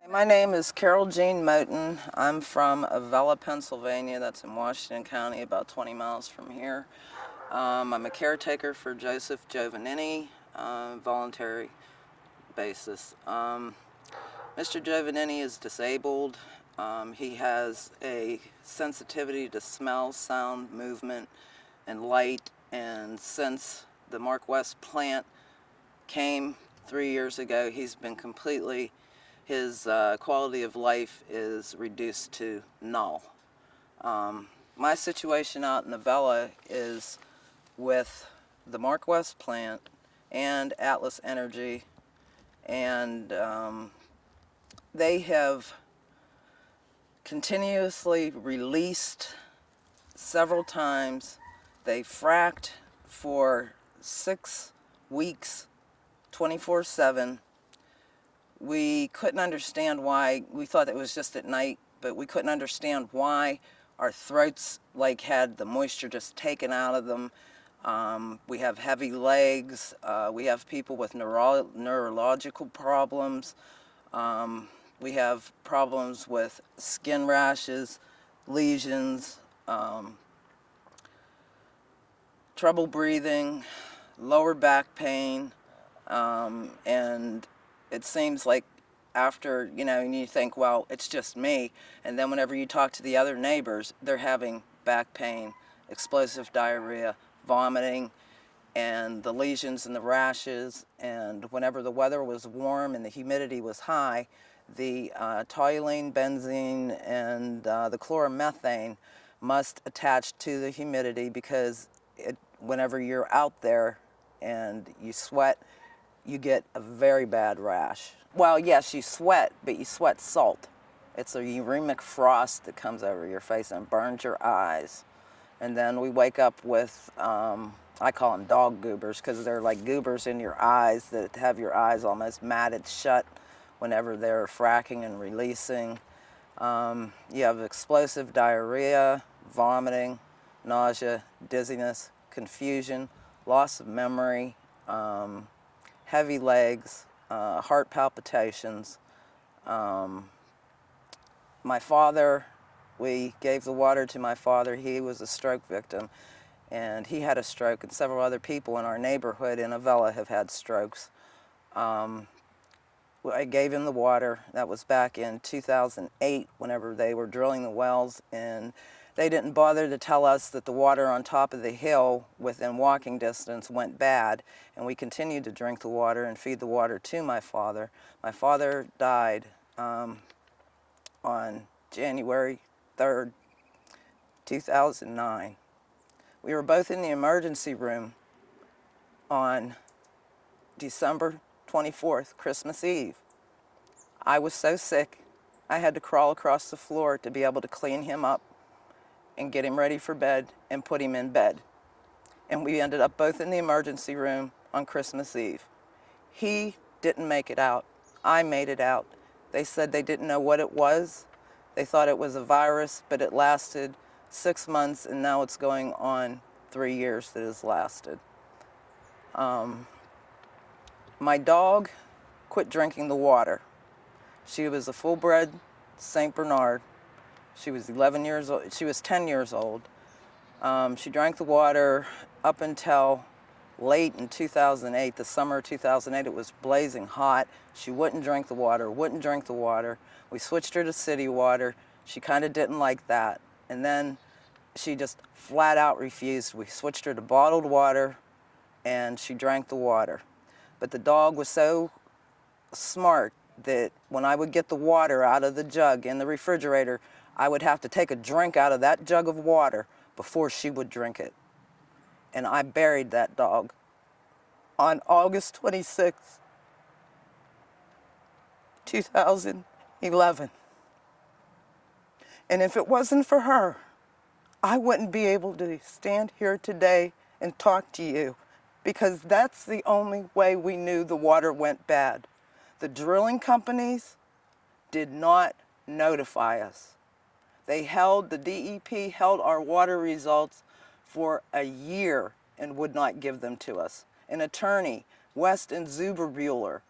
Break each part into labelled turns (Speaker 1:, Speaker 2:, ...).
Speaker 1: My name is Carol Jean Moten. I'm from Avella, Pennsylvania. That's in Washington County, about 20 miles from here. I'm a caretaker for Joseph Giovannini, voluntary basis. Mr. Giovannini is disabled. He has a sensitivity to smell, sound, movement, and light. And since the Mark West plant came 3 years ago, he's been completely, his quality of life is reduced to null. My situation out in Avella is with the Mark West plant and Atlas Energy, and they have continuously released several times. They fracked for 6 weeks, 24/7. We couldn't understand why. We thought it was just at night, but we couldn't understand why our throats had the moisture just taken out of them. We have heavy legs. We have people with neurological problems. We have problems with skin rashes, lesions, trouble breathing, lower back pain, and it seems like after, and you think, well, it's just me, and then whenever you talk to the other neighbors, they're having back pain, explosive diarrhea, vomiting, and the lesions and the rashes. And whenever the weather was warm and the humidity was high, the toluene, benzene, and the chloromethane must attach to the humidity, because whenever you're out there and you sweat, you get a very bad rash. Well, yes, you sweat, but you sweat salt. It's a uremic frost that comes over your face and burns your eyes. And then we wake up with, I call them dog goobers, because they're like goobers in your eyes that have your eyes almost matted shut whenever they're fracking and releasing. You have explosive diarrhea, vomiting, nausea, dizziness, confusion, loss of memory, heavy legs, heart palpitations. My father, we gave the water to my father. He was a stroke victim, and he had a stroke, and several other people in our neighborhood in Avella have had strokes. I gave him the water. That was back in 2008, whenever they were drilling the wells, and they didn't bother to tell us that the water on top of the hill within walking distance went bad, and we continued to drink the water and feed the water to my father. My father died on January 3rd, 2009. We were both in the emergency room on December 24th, Christmas Eve. I was so sick, I had to crawl across the floor to be able to clean him up and get him ready for bed and put him in bed. And we ended up both in the emergency room on Christmas Eve. He didn't make it out. I made it out. They said they didn't know what it was. They thought it was a virus, but it lasted 6 months, and now it's going on 3 years that has lasted. My dog quit drinking the water. She was a full-bred St. Bernard. She was 11 years old. She was 10 years old. She drank the water up until late in 2008, the summer of 2008. It was blazing hot. She wouldn't drink the water, wouldn't drink the water. We switched her to city water. She kind of didn't like that. And then she just flat out refused. We switched her to bottled water, and she drank the water. But the dog was so smart that when I would get the water out of the jug in the refrigerator, I would have to take a drink out of that jug of water before she would drink it. And I buried that dog on August 26, 2011. And if it wasn't for her, I wouldn't be able to stand here today and talk to you, because that's the only way we knew the water went bad. The drilling companies did not notify us. The DEP held our water results for a year and would not give them to us. An attorney, West and Zuberbuehler,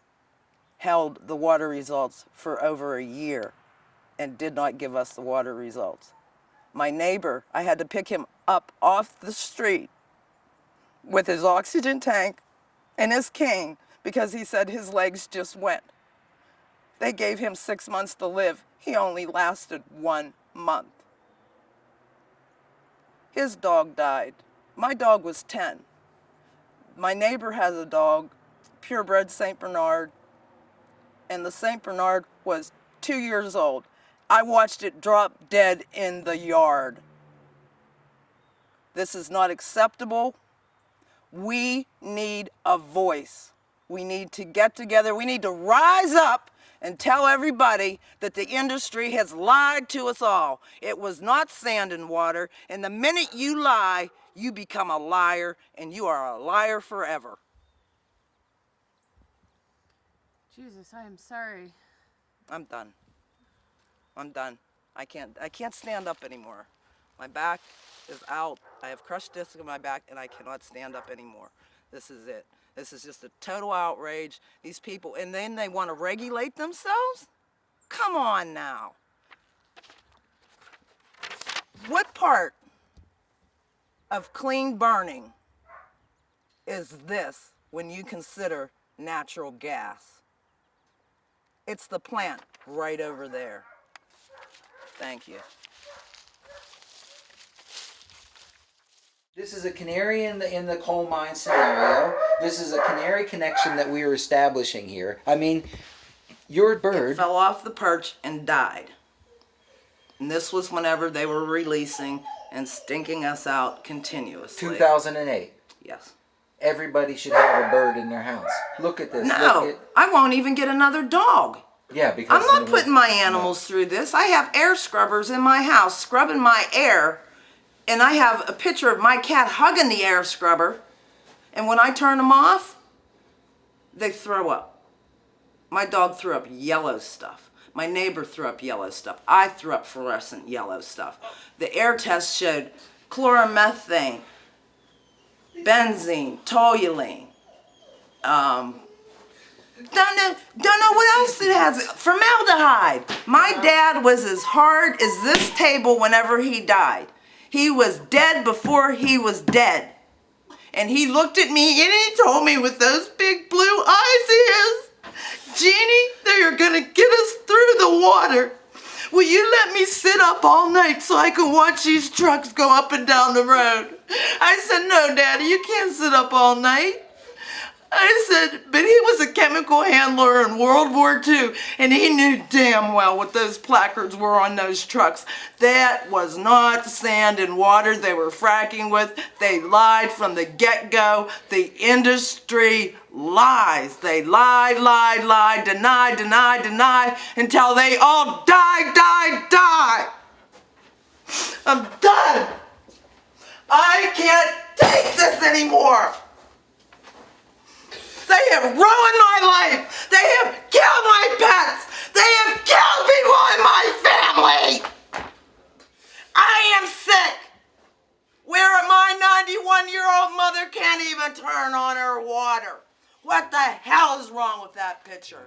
Speaker 1: held the water results for over a year and did not give us the water results. My neighbor, I had to pick him up off the street with his oxygen tank and his cane because he said his legs just went. They gave him 6 months to live. He only lasted 1 month. His dog died. My dog was 10. My neighbor has a dog, purebred St. Bernard, and the St. Bernard was 2 years old. I watched it drop dead in the yard. This is not acceptable. We need a voice. We need to get together. We need to rise up and tell everybody that the industry has lied to us all. It was not sand and water, and the minute you lie, you become a liar, and you are a liar forever.
Speaker 2: Jesus, I am sorry.
Speaker 1: I'm done. I'm done. I can't stand up anymore. My back is out. I have crushed disc in my back, and I cannot stand up anymore. This is it. This is just a total outrage. These people, and then they want to regulate themselves? Come on now. What part of clean burning is this when you consider natural gas? It's the plant right over there. Thank you.
Speaker 3: This is a canary in the coal mine scenario. This is a canary connection that we are establishing here. I mean, your bird
Speaker 1: It fell off the perch and died. And this was whenever they were releasing and stinking us out continuously.
Speaker 3: 2008.
Speaker 1: Yes.
Speaker 3: Everybody should have a bird in their house. Look at this.
Speaker 1: No,
Speaker 3: Look at,
Speaker 1: I won't even get another dog.
Speaker 3: yeah, because
Speaker 1: I'm not putting my animals through this. I have air scrubbers in my house scrubbing my air, and I have a picture of my cat hugging the air scrubber, and when I turn them off, they throw up. My dog threw up yellow stuff. My neighbor threw up yellow stuff. I threw up fluorescent yellow stuff. The air test showed chloromethane, benzene, toluene. Don't know what else it has. Formaldehyde. My dad was as hard as this table whenever he died. He was dead before he was dead. And he looked at me and he told me with those big blue eyes he has, Jeannie, they are going to get us through the water. Will you let me sit up all night so I can watch these trucks go up and down the road? I said, no, Daddy, you can't sit up all night. I said, but he was a chemical handler in World War II, and he knew damn well what those placards were on those trucks. That was not sand and water they were fracking with. They lied from the get-go. The industry lies. They lied, denied, until they all die. I'm done. I can't take this anymore. They have ruined my life. They have killed my pets. They have killed people in my family. I am sick. Where my 91-year-old mother can't even turn on her water. What the hell is wrong with that picture?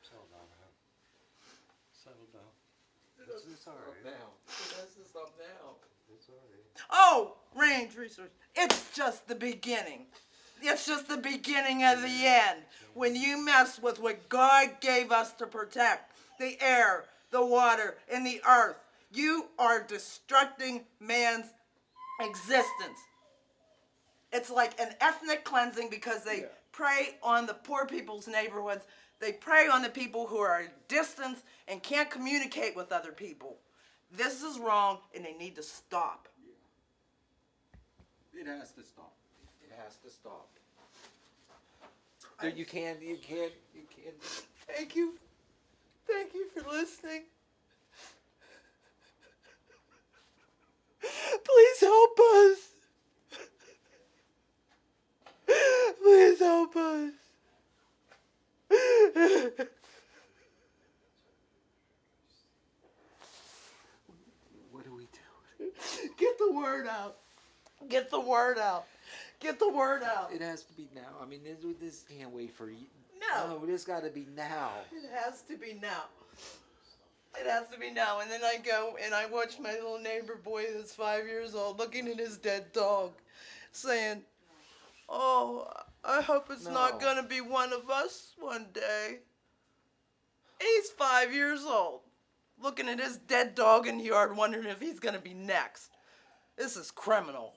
Speaker 4: Settle down. It's all right.
Speaker 3: It's up now.
Speaker 4: It's all right.
Speaker 1: Oh, range research. It's just the beginning. It's just the beginning of the end. When you mess with what God gave us to protect, the air, the water, and the earth, you are destructing man's existence. It's like an ethnic cleansing because they prey on the poor people's neighborhoods. They prey on the people who are at distance and can't communicate with other people. This is wrong, and they need to stop.
Speaker 3: It has to stop. It has to stop. You can't.
Speaker 1: Thank you. Thank you for listening. Please help us. Please help us.
Speaker 3: What do we do?
Speaker 1: Get the word out. Get the word out. Get the word out.
Speaker 3: It has to be now. I mean, this can't wait for you.
Speaker 1: now.
Speaker 3: No, it's got to be now.
Speaker 1: It has to be now. It has to be now. And then I go and I watch my little neighbor boy that's 5 years old looking at his dead dog, saying, "Oh, I hope it's not
Speaker 3: No.
Speaker 1: going to be one of us one day." He's 5 years old, looking at his dead dog in the yard, wondering if he's going to be next. This is criminal.